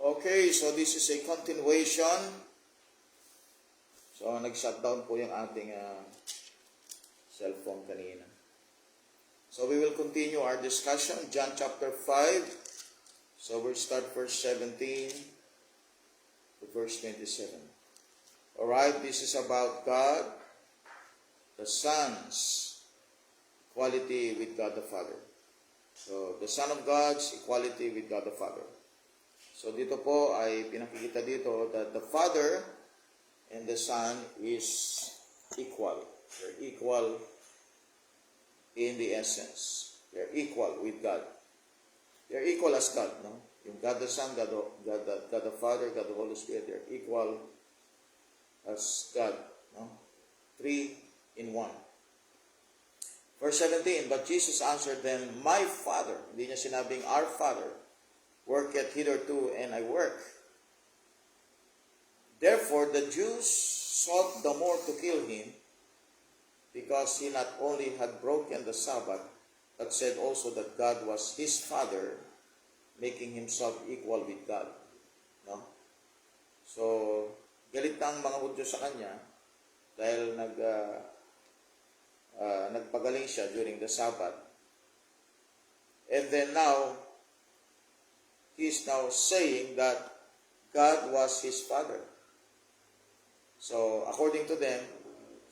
Okay, so this is a continuation. So, nag-shutdown po yung ating cellphone kanina. So, we will continue our discussion. John chapter 5. So, we'll start verse 17 to verse 27. Alright, this is about God, the Son's equality with God the Father. So, the Son of God's equality with God the Father. So, dito po ay pinakikita dito that the Father and the Son is equal. They're equal in the essence. They're equal with God. They're equal as God, no? Yung God the Son, God the Father, God the Holy Spirit, they're equal as God, no? 3 in 1. Verse 17, but Jesus answered them, my Father, hindi niya sinabing our Father, worketh hitherto, and I work. Therefore, the Jews sought the more to kill him, because he not only had broken the Sabbath, but said also that God was his Father, making himself equal with God. No? So, galit ang mga Hudyo sa kanya, dahil nagpagaling siya during the Sabbath. And then now, he is now saying that God was his Father. So, according to them,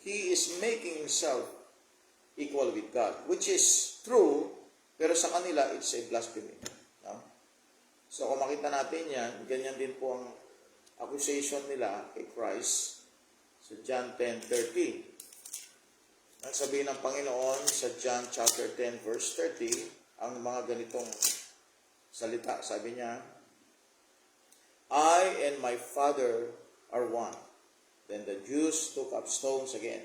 he is making himself equal with God, which is true, pero sa kanila, it's a blasphemy. No? So, kung makita natin yan, ganyan din po ang accusation nila kay Christ sa John 10:30. Ang sabihin ng Panginoon sa John chapter 10 verse 30, ang mga ganitong salita. Sabi niya, I and my Father are one. Then the Jews took up stones again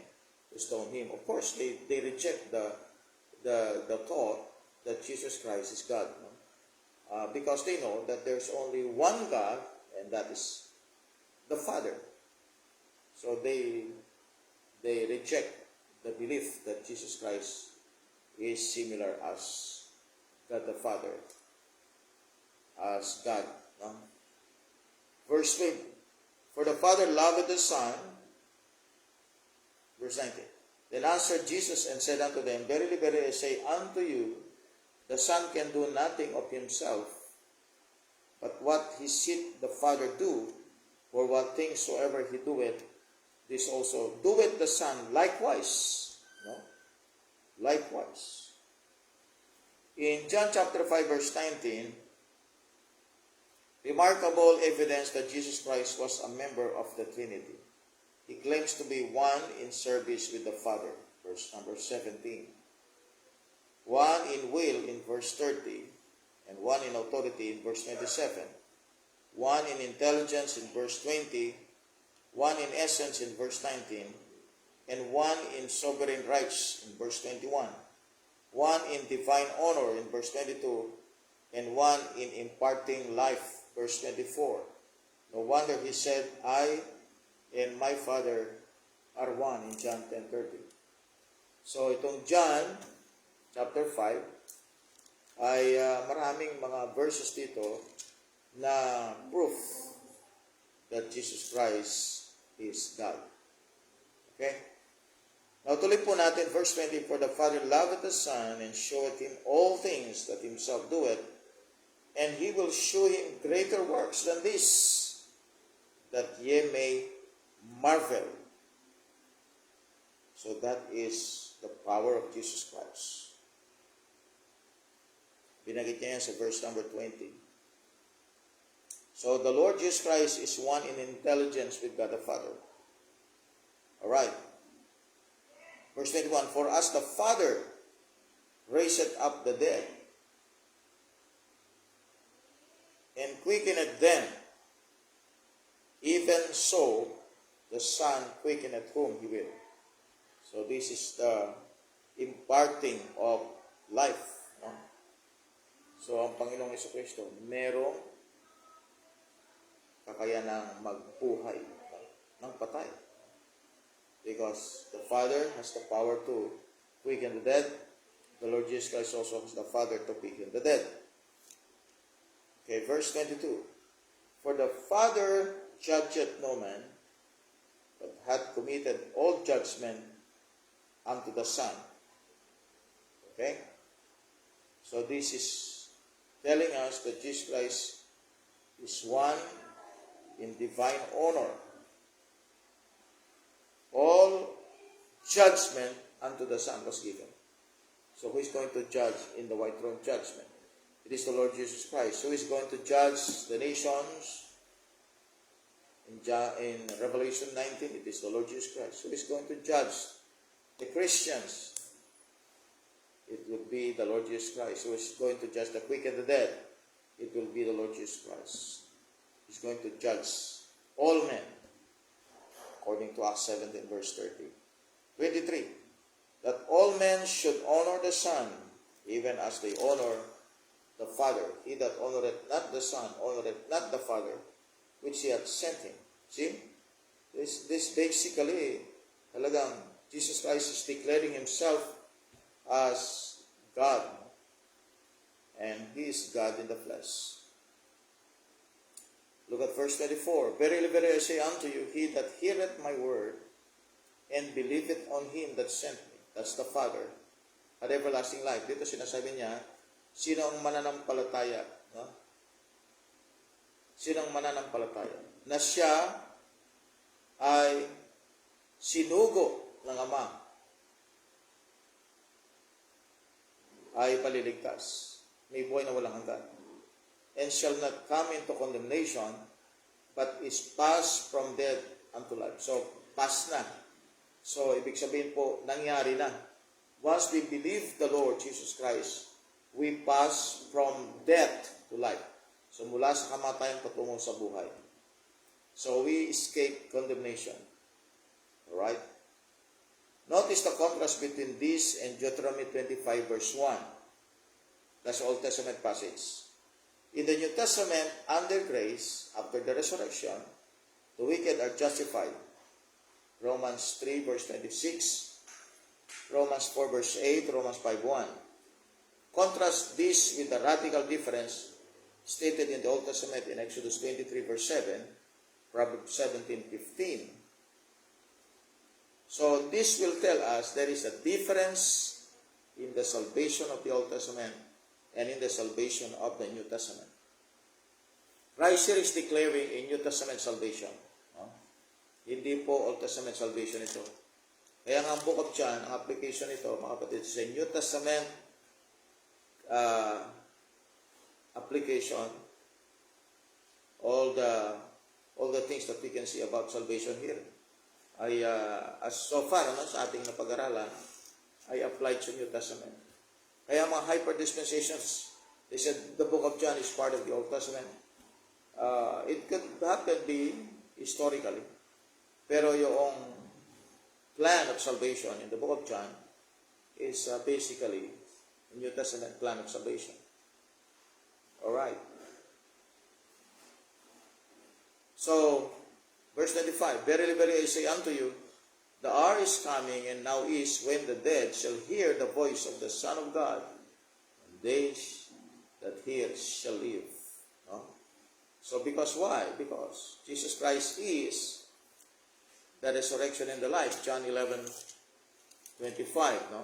to stone him. Of course, they reject the thought that Jesus Christ is God. No? Because they know that there's only one God, and that is the Father. So they reject the belief that Jesus Christ is similar as God the Father, as God. No? Verse 20, for the Father loveth the Son. Verse 19, then answered Jesus and said unto them, verily, verily, I say unto you, the Son can do nothing of himself, but what he seeth the Father do, for what things soever he doeth, this also doeth the Son likewise. No? Likewise. In John chapter 5 verse 19, remarkable evidence that Jesus Christ was a member of the Trinity. He claims to be one in service with the Father, verse number 17. One in will in verse 30, and one in authority in verse 27. One in intelligence in verse 20, one in essence in verse 19, and one in sovereign rights in verse 21. One in divine honor in verse 22, and one in imparting life, verse 24. No wonder he said, I and my Father are one in John 10:30. So itong John chapter 5 ay maraming mga verses dito na proof that Jesus Christ is God. Okay? Now tuloy po natin verse 20, for the Father loveth the Son and showeth him all things that himself doeth, and he will show him greater works than this, that ye may marvel. So that is the power of Jesus Christ. Binagit niya yan sa verse number 20. So the Lord Jesus Christ is one in intelligence with God the Father. Alright. Verse 21, for as the Father raiseth up the dead, and quickeneth them, even so the Son quickeneth whom he will. So this is the imparting of life. No? So ang Panginoong Jesucristo, merong kakayanang magbuhay ng patay. Because the Father has the power to quicken the dead. The Lord Jesus Christ also has the Father to quicken the dead. Okay, verse 22. For the Father judgeth no man, but hath committed all judgment unto the Son. Okay? So this is telling us that Jesus Christ is one in divine honor. All judgment unto the Son was given. So who is going to judge in the white throne judgment? It is the Lord Jesus Christ. Who is going to judge the nations? In Revelation 19, it is the Lord Jesus Christ. Who is going to judge the Christians? It will be the Lord Jesus Christ. Who is going to judge the quick and the dead? It will be the Lord Jesus Christ. He's going to judge all men, according to Acts 17, verse 30. 23. That all men should honor the Son, even as they honor the Father. He that honoreth not the Son, honoreth not the Father, which He hath sent Him. See? This basically, talagang Jesus Christ is declaring Himself as God. And He is God in the flesh. Look at verse 24. Verily, verily, I say unto you, he that heareth my word, and believeth on Him that sent me, that's the Father, had everlasting life. Dito sinasabi niya, sino ang mananampalataya? No? Sino ang mananampalataya? Na siya ay sinugo ng Ama, ay paliligtas. May buhay na walang hanggan. And shall not come into condemnation, but is passed from death unto life. So, pass na. So, ibig sabihin po, nangyari na. Once we believe the Lord Jesus Christ, we pass from death to life. So, mula sa kamatayan patungo sa buhay. So, we escape condemnation. Alright? Notice the contrast between this and Deuteronomy 25 verse 1. That's the Old Testament passage. In the New Testament, under grace, after the resurrection, the wicked are justified. Romans 3 verse 26, Romans 4 verse 8, Romans 5:1. Contrast this with the radical difference stated in the Old Testament in Exodus 23 verse 7, Proverbs 17:15. So this will tell us there is a difference in the salvation of the Old Testament and in the salvation of the New Testament. Christ here is declaring a New Testament salvation. No? Hindi po Old Testament salvation ito. Kaya nga ang Book of John, ang application nito, mga kapatid, is a New Testament application. All the things that we can see about salvation here ay as so far sa ating napag-aralan ay applied sa New Testament. Kaya mga hyper-dispensations, they said the Book of John is part of the Old Testament. It could happen be historically. Pero yung plan of salvation in the Book of John is basically the New Testament plan of salvation. Alright. So, verse 25, Verily, verily, I say unto you, the hour is coming, and now is, when the dead shall hear the voice of the Son of God, and they that hear shall live. No? So, because why? Because Jesus Christ is the resurrection and the life. John 11:25. No?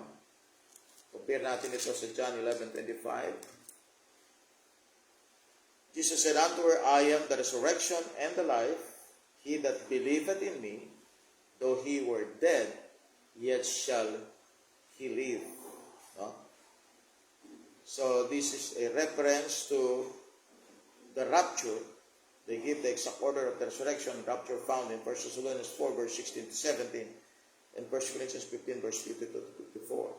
Compare natin ito sa John 11:25. Jesus said unto her, I am the resurrection and the life. He that believeth in me, though he were dead, yet shall he live. No? So this is a reference to the rapture. They give the exact order of the resurrection, rapture found in 1 Thessalonians 4 verse 16 to 17 and 1 Corinthians 15 verse 52 to 54.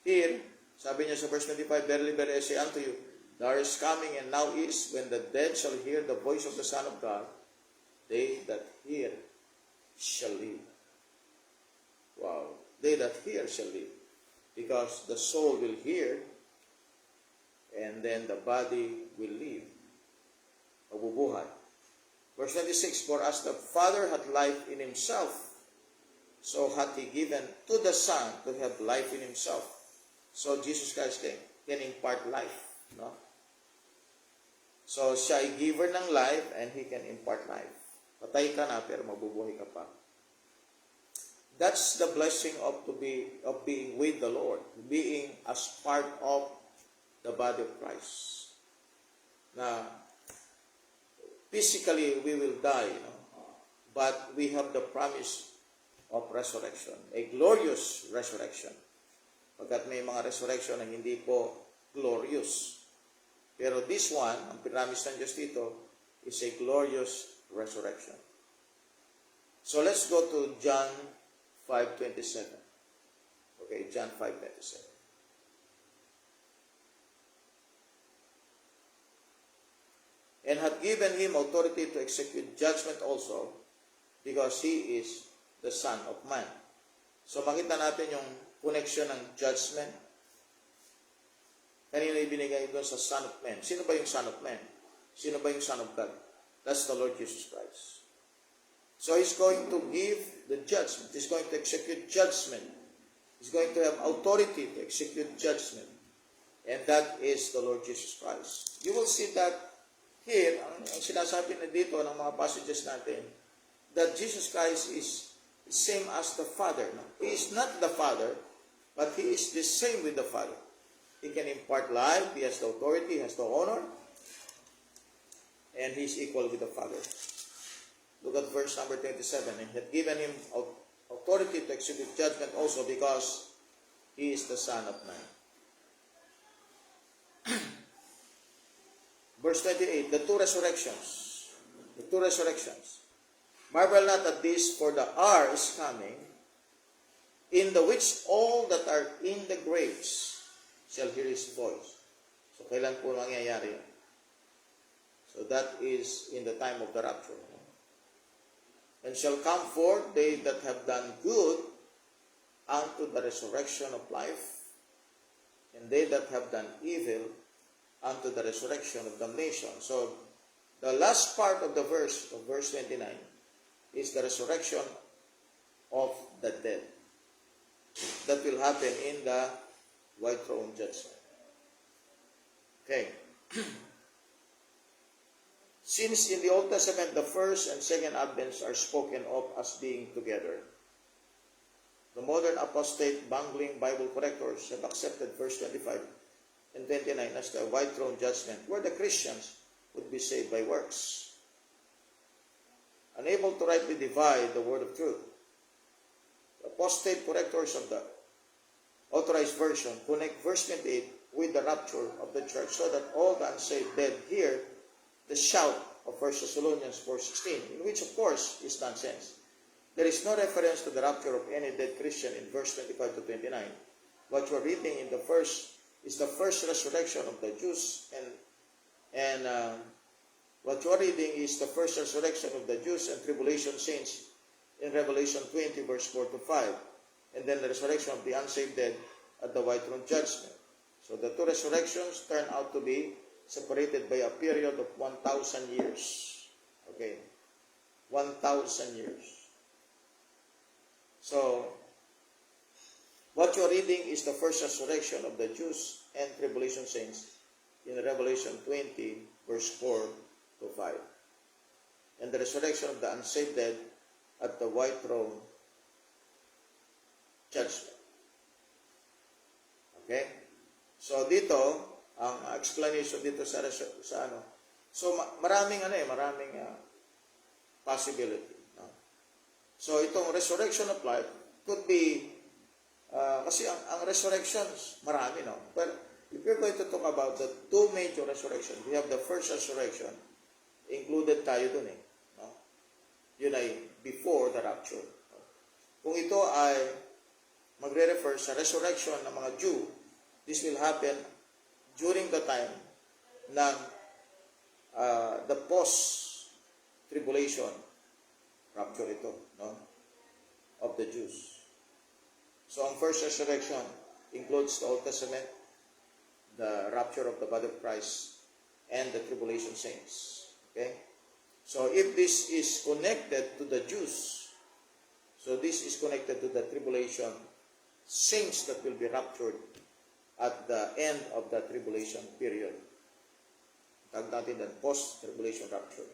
Here, sabi niya sa verse 25, Verily, verily, I say unto you, the hour is coming and now is, when the dead shall hear the voice of the Son of God, they that hear shall live. Wow. They that hear shall live. Because the soul will hear, and then the body will live. Mabubuhay. Verse 26, For as the Father hath life in Himself, so hath He given to the Son to have life in Himself. So Jesus Christ can impart life. No? So, siya ay giver ng life and He can impart life. Patay ka na, pero mabubuhay ka pa. That's the blessing of being with the Lord, being as part of the body of Christ. Na physically we will die, but we have the promise of resurrection, a glorious resurrection. Pagkat may mga resurrection na hindi po glorious. Pero this one, ang pinamis ng Diyos dito, is a glorious resurrection. So let's go to John 5:27. Okay, John 5:27. And had given him authority to execute judgment also, because he is the Son of Man. So makita natin yung connection ng judgment. Kanina ibinigay doon sa Son of Man. Sino ba yung Son of Man? Sino ba yung Son of God? That's the Lord Jesus Christ. So He's going to give the judgment. He's going to execute judgment. He's going to have authority to execute judgment. And that is the Lord Jesus Christ. You will see that here, ang sinasabi na dito ng mga passages natin, that Jesus Christ is the same as the Father. No? He is not the Father, but He is the same with the Father. He can impart life, He has the authority, He has the honor, and He is equal with the Father. Look at verse number 27. And He had given Him authority to execute judgment also, because He is the Son of Man. Verse 28, the two resurrections. The two resurrections. Marvel not at this, for the hour is coming, in the which all that are in the graves shall hear His voice. So, kailan po mangyayari yan? So, that is in the time of the rapture. And shall come forth they that have done good unto the resurrection of life, and they that have done evil unto the resurrection of damnation. So, the last part of the verse, of verse 29, is the resurrection of the dead. That will happen in the white throne judgment. Okay. Since in the Old Testament, the first and second advents are spoken of as being together, the modern apostate, bungling Bible correctors have accepted verse 25 and 29 as the white throne judgment, where the Christians would be saved by works. Unable to rightly divide the word of truth, the apostate correctors of the authorized version connect verse 28 with the rapture of the church, so that all the unsaved dead hear the shout of 1 Thessalonians 4:16, in which of course is nonsense. There is no reference to the rapture of any dead Christian in verse 25 to 29. What you are reading in the first is the first resurrection of the Jews, and what you are reading is the first resurrection of the Jews and tribulation saints in Revelation 20 verse 4 to 5, and then the resurrection of the unsaved dead at the white throne judgment. So the two resurrections turn out to be separated by a period of 1,000 years. Okay? 1,000 years. So, what you're reading is the first resurrection of the Jews and tribulation saints in Revelation 20, verse 4 to 5. And the resurrection of the unsaved dead at the white throne judgment. Okay? So, dito, ang explanation dito sa ano. So, maraming possibility. No? So, itong resurrection of life could be, kasi ang resurrections, marami, no? But if you're going to talk about the two major resurrections, we have the first resurrection, included tayo dun no? Yun ay before the rapture. No? Kung ito ay magre-refer sa resurrection ng mga Jew, this will happen during the time ng the post-tribulation rapture ito, no? Of the Jews. So, ang first resurrection includes the Old Testament, the rapture of the body of Christ, and the tribulation saints. Okay? So, if this is connected to the Jews, so this is connected to the tribulation saints that will be raptured at the end of the tribulation period. tag natin dan post-tribulation rapture.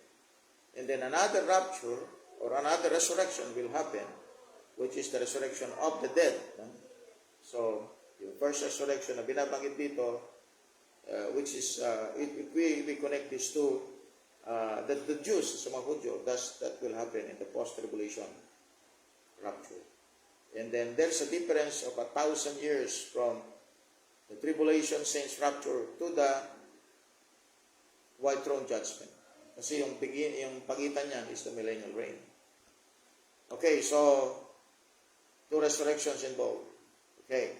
And then another rapture or another resurrection will happen, which is the resurrection of the dead. So, yung first resurrection na binabanggit dito, which is, if we connect these two, the Jews, sa mga Hudyo, that will happen in the post-tribulation rapture. And then there's a difference of 1,000 years from the tribulation saints rapture to the white throne judgment. Kasi yung pagitan niyan is the millennial reign. Okay, so two resurrections involved. Okay.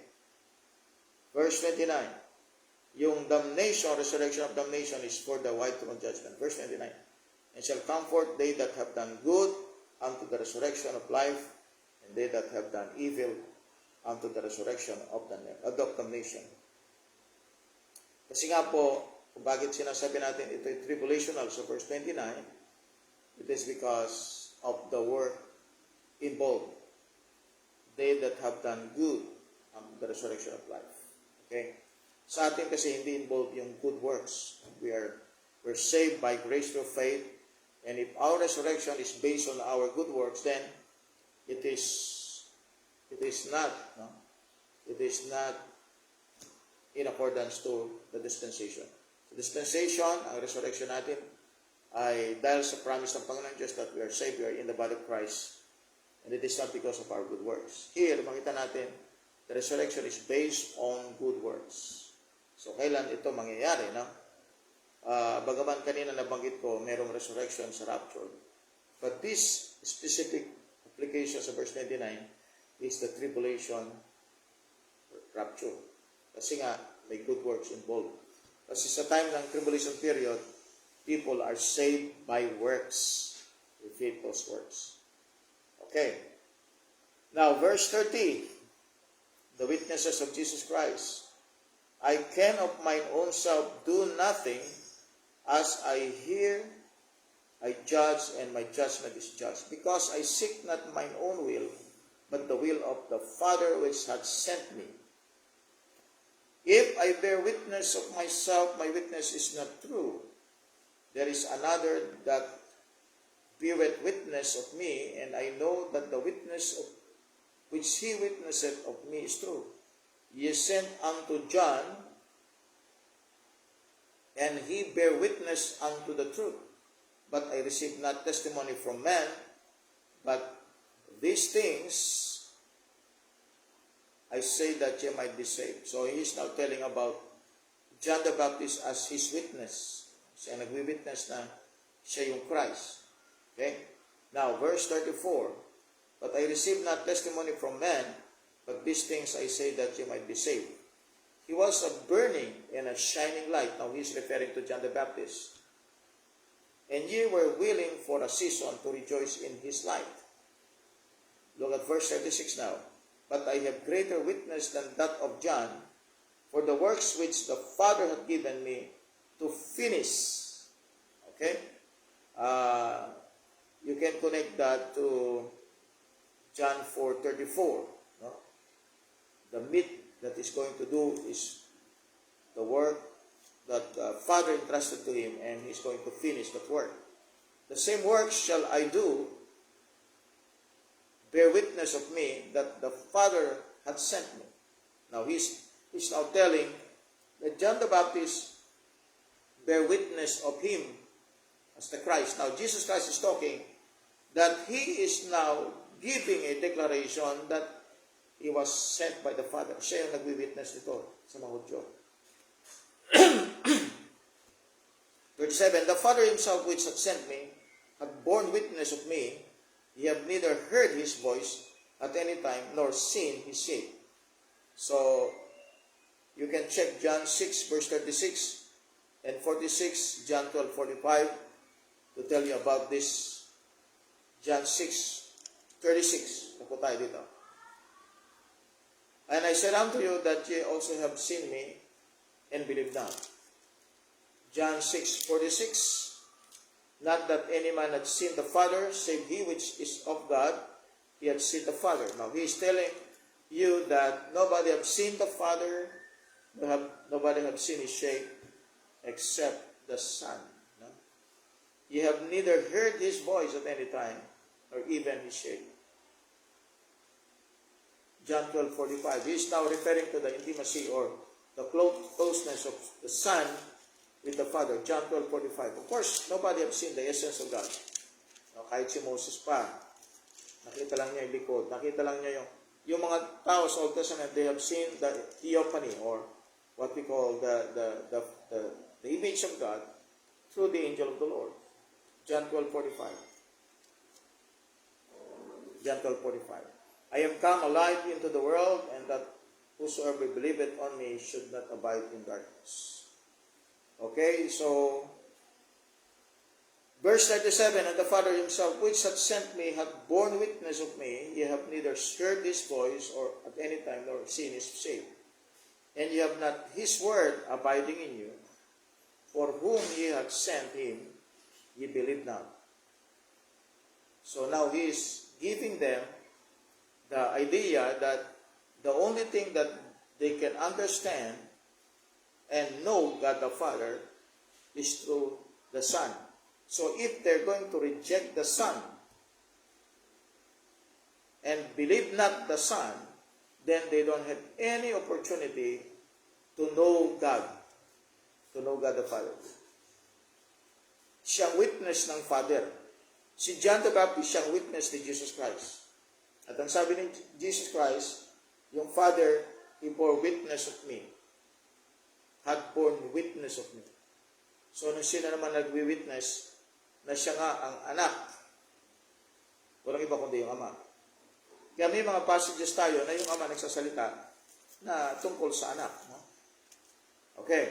Verse 29. Yung damnation, resurrection of damnation is for the white throne judgment. Verse 29. And shall comfort they that have done good unto the resurrection of life, and they that have done evil unto the resurrection of damnation. Kasi nga po, kung bakit sinasabi natin ito ay tribulational sa verse 29, it is because of the work involved. They that have done good unto the resurrection of life. Okay? Sa atin kasi hindi involved yung good works. We're saved by grace through faith, and if our resurrection is based on our good works, then it is not in accordance to the dispensation. The dispensation, ang resurrection natin, ay dahil sa promise ng Panginoon Diyos that we are saved, we are in the body of Christ, and it is not because of our good works. Here, makita natin, the resurrection is based on good works. So, kailan ito mangyayari, no? Bagaman kanina nabanggit ko, merong resurrection sa rapture. But this specific application sa verse 29 is the tribulation rapture. Kasi nga, may good works involved. Kasi sa time ng tribulation period, people are saved by works. We faith those works. Okay. Now, verse 30, the witnesses of Jesus Christ. I can of mine own self do nothing. As I hear, I judge, and my judgment is just. Because I seek not mine own will, but the will of the Father which hath sent me. If I bear witness of myself, my witness is not true. There is another that beareth witness of me, and I know that the witness of which he witnesseth of me is true. Ye sent unto John, and he bare witness unto the truth. But I received not testimony from man, but these things I say that ye might be saved. So he is now telling about John the Baptist as his witness. Siya nagwi-witness na siya yung Christ. Okay? Now, verse 34. But I received not testimony from man, but these things I say that ye might be saved. He was a burning and a shining light. Now he is referring to John the Baptist. And ye were willing for a season to rejoice in his light. Look at verse 36 now. But I have greater witness than that of John, for the works which the Father hath given me to finish. Okay? You can connect that to John 4:34. No? The meat that he's going to do is the work that the Father entrusted to him, and he's going to finish that work. The same works shall I do, bear witness of me that the Father hath sent me. Now he's now telling that John the Baptist bear witness of him as the Christ. Now Jesus Christ is talking that he is now giving a declaration that he was sent by the Father. Siya yung nagwi-witness nito sa mga Hudyo. 37, the Father himself which hath sent me hath borne witness of me. Ye have neither heard his voice at any time, nor seen his shape. So, you can check John 6, verse 36, and 46, John 12:45, to tell you about this. John 6:36. Napo tayo dito. And I said unto you that ye also have seen me, and believe not. John 6:46. Not that any man had seen the Father, save he which is of God, he had seen the Father. Now, he is telling you that nobody have seen the Father, nobody have seen his shape, except the Son. No? Ye have neither heard his voice at any time, nor even his shape. John 12:45. He is now referring to the intimacy or the closeness of the Son with the Father. John 12:45. Of course, nobody have seen the essence of God. No, kahit si Moses pa, nakita lang niya yung likod. Nakita lang niya yung mga tao sa Old Testament, they have seen the theophany or what we call the image of God through the angel of the Lord. John 12:45. John 12:45. I am come alive into the world, and that whosoever believeth on me should not abide in darkness. Okay, so verse 37, and the Father himself, which hath sent me, hath borne witness of me. Ye have neither heard his voice, or at any time, nor seen his shape. And ye have not his word abiding in you. For whom ye hath sent him, ye believe not. So now he is giving them the idea that the only thing that they can understand and know God the Father is through the Son. So if they're going to reject the Son and believe not the Son, then they don't have any opportunity to know God the Father. Siyang witness ng Father. Si John the Baptist siyang witness ni Jesus Christ. At ang sabi ni Jesus Christ, yung Father, He bore witness of me. Had borne witness of me. So, nung sino naman nagwi-witness na siya nga ang anak, walang iba kundi yung ama. Kaya may mga passages tayo na yung ama nagsasalita na tungkol sa anak. No? Okay.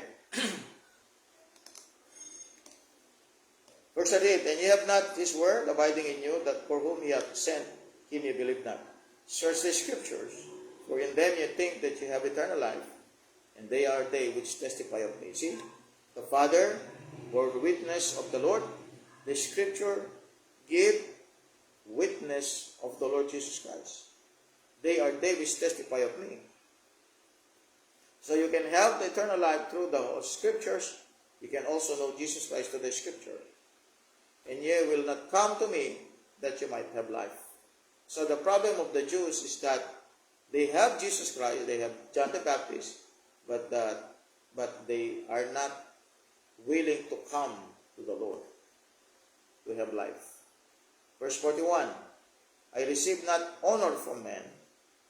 Verse 38, and ye have not his word abiding in you, that for whom he hath sent him ye believe not. Search the scriptures, for in them ye think that ye have eternal life, and they are they which testify of me. See, the Father bore witness of the Lord. The scripture give witness of the Lord Jesus Christ. They are they which testify of me. So you can have the eternal life through the scriptures. You can also know Jesus Christ through the scripture. And ye will not come to me that you might have life. So the problem of the Jews is that they have Jesus Christ, they have John the Baptist, but they are not willing to come to the Lord to have life. Verse 41, I receive not honor from men,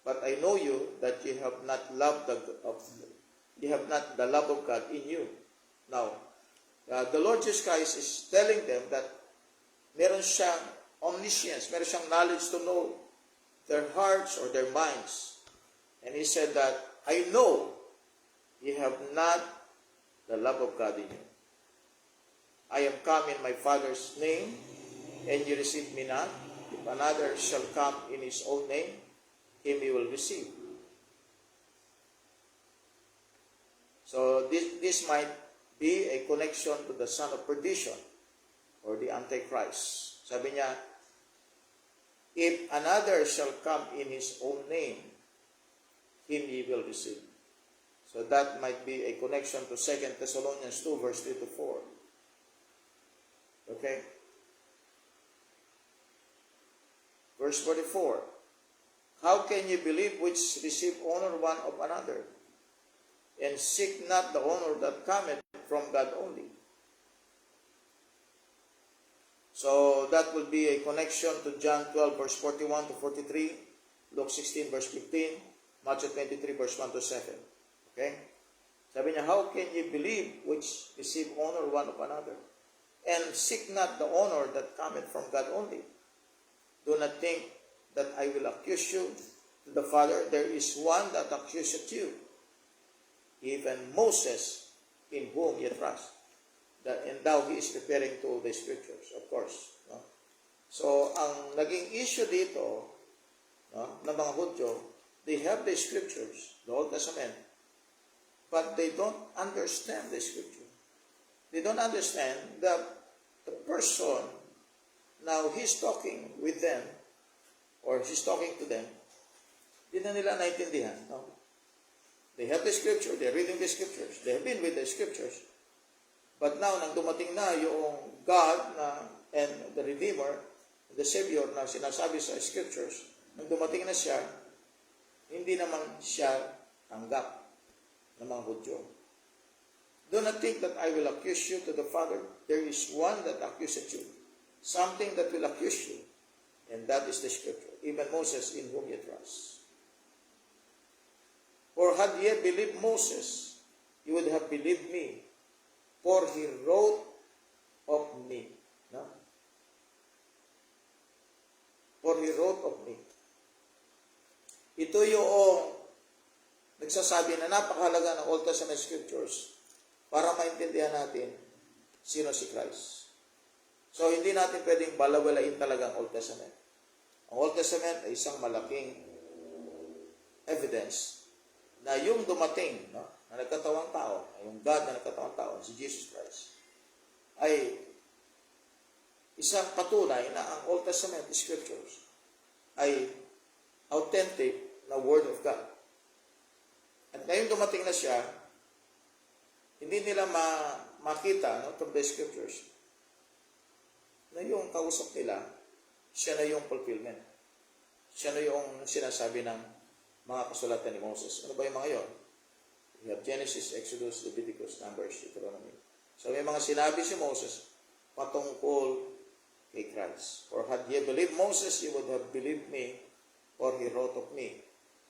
but I know you that you have not the love of God in you. Now, the Lord Jesus Christ is telling them that meron siyang omniscience, meron siyang knowledge to know their hearts or their minds. And He said that, I know you have not the love of God in you. I am come in my Father's name, and you receive me not. If another shall come in his own name, him you will receive. So this might be a connection to the son of perdition, or the Antichrist. Sabi niya, if another shall come in his own name, him ye will receive. So that might be a connection to 2 Thessalonians 2, verse 3 to 4. Okay? Verse 44. How can ye believe which receive honor one of another, and seek not the honor that cometh from God only? So that will be a connection to John 12, verse 41 to 43, Luke 16, verse 15, Matthew 23, verse 1 to 7. Okay? Sabi niya, how can ye believe which receive honor one of another, and seek not the honor that cometh from God only? Do not think that I will accuse you to the Father. There is one that accuseth you, even Moses, in whom ye trust. And now he is referring to the scriptures, of course. No? So, ang naging issue dito, no, ng mga Hudyo, they have the scriptures, the Old Testament, but they don't understand the scripture. They don't understand that the person, now he's talking with them, or he's talking to them, di na nila naintindihan. No? They have the scripture, they're reading the scriptures, they have been with the scriptures, But now, nang dumating na yung God and the Redeemer, the Savior na sinasabi sa Scriptures, nang dumating na siya, hindi naman siya tanggap ng mga Hudyo. Do not think that I will accuse you to the Father. There is one that accuseth you. Something that will accuse you. And that is the Scripture. Even Moses, in whom you trust. For had ye believed Moses, you would have believed me. For he wrote of me. No? For he wrote of me. Ito yung nagsasabi na napakahalaga ng Old Testament Scriptures para maintindihan natin sino si Christ. So, hindi natin pwedeng balawalain talaga ang Old Testament. Ang Old Testament ay isang malaking evidence na yung dumating, no, na nagkatawang tao, yung God na nagkatawang tao, si Jesus Christ, ay isang patunay na ang Old Testament Scriptures ay authentic na Word of God. At ngayon dumating na siya, hindi nila makita, no, from the Scriptures na yung kausap nila, siya na yung fulfillment. Siya na yung sinasabi ng mga kasulatan ni Moses. Ano ba yung mga yon? We have Genesis, Exodus, Leviticus, Numbers, Deuteronomy. So may mga sinabi si Moses patungkol kay Christ. For had ye believed Moses, you would have believed me, for he wrote of me.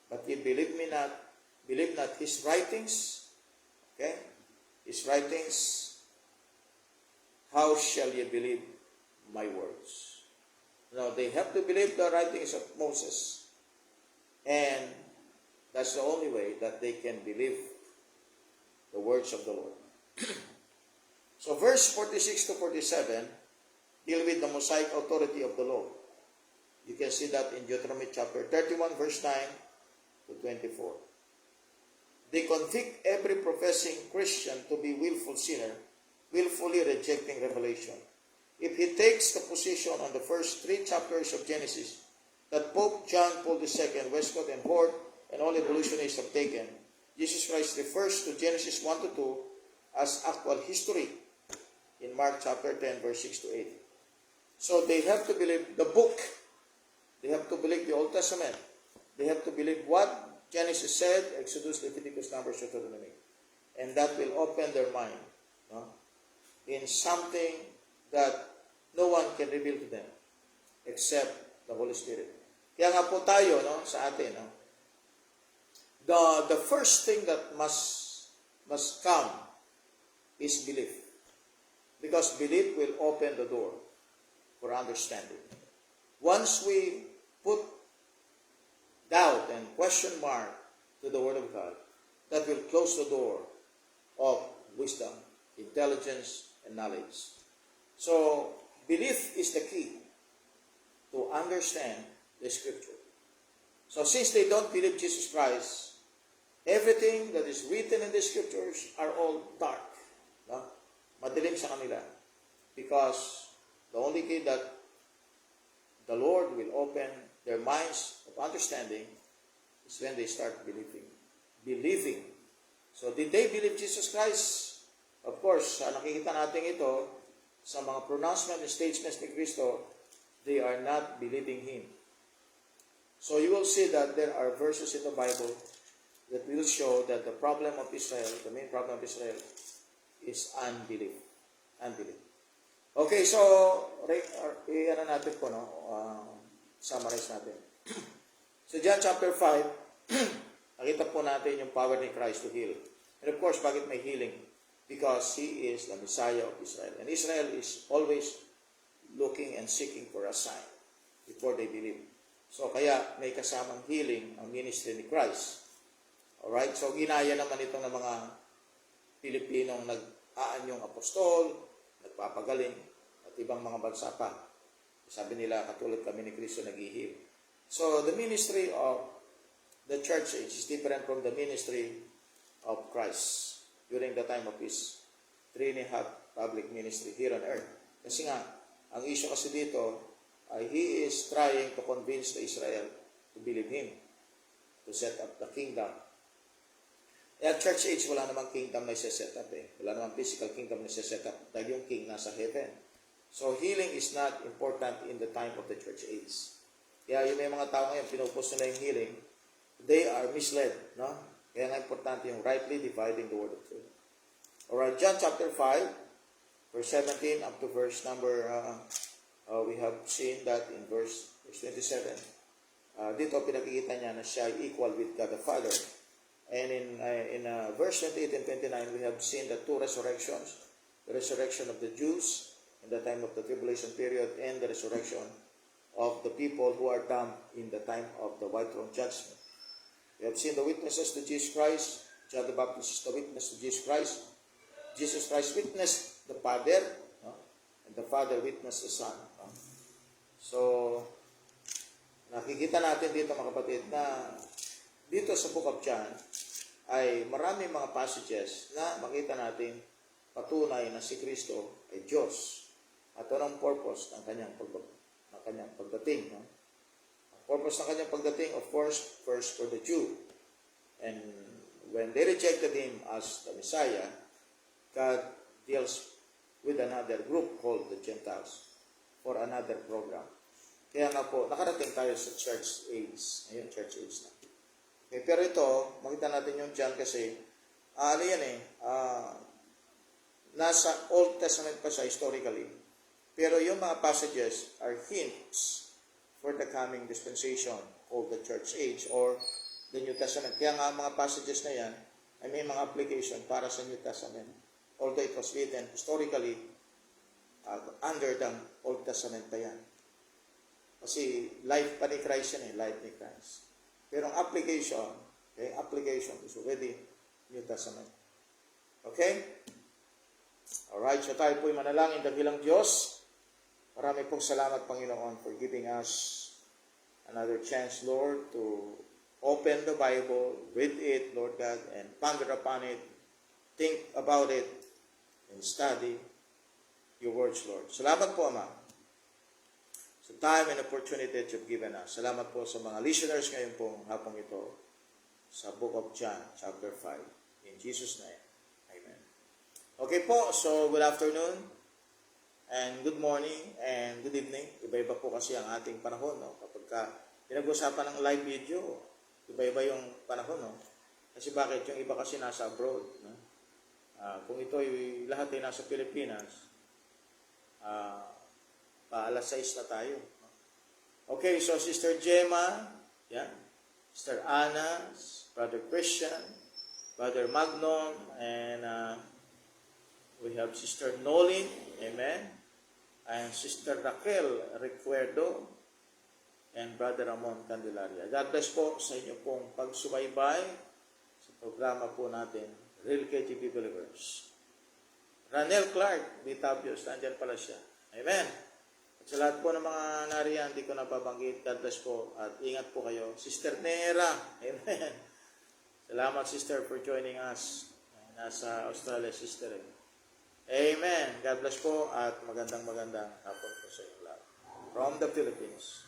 But ye believe not his writings. Okay? His writings. How shall ye believe my words? Now, they have to believe the writings of Moses. And that's the only way that they can believe the words of the Lord. So, verse 46 to 47 deal with the Mosaic authority of the law. You can see that in Deuteronomy chapter 31, verse 9 to 24. They convict every professing Christian to be willful sinner, willfully rejecting revelation. If he takes the position on the first 3 chapters of Genesis that Pope John Paul II, Westcott, and Hort, and all evolutionists have taken, Jesus Christ refers to Genesis 1 to 2 as actual history in Mark chapter 10, verse 6 to 8. So they have to believe the book. They have to believe the Old Testament. They have to believe what Genesis said, Exodus, Leviticus, Numbers, Deuteronomy. And that will open their mind, no, in something that no one can reveal to them except the Holy Spirit. Kaya nga po tayo, no, sa atin, no, the first thing that must come is belief. Because belief will open the door for understanding. Once we put doubt and question mark to the Word of God, that will close the door of wisdom, intelligence, and knowledge. So, belief is the key to understand the Scripture. So, since they don't believe Jesus Christ, everything that is written in the Scriptures are all dark. No? Madilim sa kanila. Because the only key that the Lord will open their minds of understanding is when they start believing. Believing. So, did they believe Jesus Christ? Of course, nakikita natin ito sa mga pronouncement and statements ni Cristo, they are not believing Him. So, you will see that there are verses in the Bible that will show that the problem of Israel, the main problem of Israel, is unbelief. Unbelief. Okay, so, i-ano natin po, no? Summarize natin. So, John chapter 5, nakita po natin yung power ni Christ to heal. And of course, bakit may healing? Because He is the Messiah of Israel. And Israel is always looking and seeking for a sign before they believe. So, kaya may kasamang healing ang ministry ni Christ. Alright? So, ginaya naman ito ng mga Pilipinong nag-aanyong apostol, nagpapagaling, at ibang mga bansa pa. Sabi nila, katulad kami ni Kristo nag-i-heal. So, the ministry of the church age is different from the ministry of Christ during the time of His 3.5 public ministry here on earth. Kasi nga, ang issue kasi dito ay He is trying to convince the Israel to believe Him, to set up the kingdom. Kaya church age, wala namang kingdom na isa-set up eh. Wala namang physical kingdom na isa-set up dahil yung king nasa heaven. So healing is not important in the time of the church age. Kaya yung may mga tao ngayon, pinupost nila yung healing, they are misled. No? Kaya nga importante yung rightly dividing the word of truth. Alright, John chapter 5, verse 17 up to verse number, we have seen that in verse 27. Dito pinakikita niya na siya ay equal with God the Father. And in verse 28 and 29, we have seen the two resurrections. The resurrection of the Jews in the time of the tribulation period and the resurrection of the people who are damned in the time of the white throne judgment. We have seen the witnesses to Jesus Christ. John the Baptist is the witness to Jesus Christ. Jesus Christ witnessed the Father, no? And the Father witnessed the Son. No? So, nakikita natin dito mga kapatid na dito sa Book of John ay marami mga passages na makita natin patunay na si Kristo ay Diyos. At anong purpose ng kanyang pagdating. No? Ang purpose ng kanyang pagdating, of course, first for the Jew. And when they rejected Him as the Messiah, God deals with another group called the Gentiles for another program. Kaya nga po, nakarating tayo sa church age. Ngayon, church age na. Okay, pero ito, makita natin yung John kasi, nasa Old Testament pa siya historically. Pero yung mga passages are hints for the coming dispensation called the church age or the New Testament. Kaya nga mga passages na yan ay may mga application para sa New Testament. Although it was written historically under the Old Testament pa yan. Kasi life pa ni Christ yan life ni Christ. Pero ang application is already New Testament. Okay? Alright, so tayo po'y manalangin dakilang Diyos. Marami pong salamat, Panginoon, for giving us another chance, Lord, to open the Bible, read it, Lord God, and ponder upon it, think about it, and study your words, Lord. Salamat po, Ama, sa time and opportunity that you've given us. Salamat po sa mga listeners ngayon pong hapong ito sa Book of John, chapter 5. In Jesus' name, amen. Okay po, so good afternoon, and good morning, and good evening. Iba-iba po kasi ang ating panahon, no? Kapag pinag-usapan ng live video, iba-iba yung panahon, no? Kasi bakit? Yung iba kasi nasa abroad, no? Kung ito ay lahat ay nasa Pilipinas, alas 6 na tayo. Okay, so Sister Gemma, yan, Sister Anna, Brother Christian, Brother Magnon, and we have Sister Nolin, amen, and Sister Raquel Recuerdo, and Brother Ramon Candelaria. God bless po sa inyo pong pagsubaybay sa programa po natin, Real KGP Believers. Ranel Clark, Bitabios, nandyan pala siya. Amen. Sa lahat po ng mga nariyan, hindi ko napabanggit. God bless po at ingat po kayo. Sister Nera, amen. Salamat, Sister, for joining us. Nasa Australia, Sister. Amen. God bless po at magandang hapon po sa inyo lahat. From the Philippines.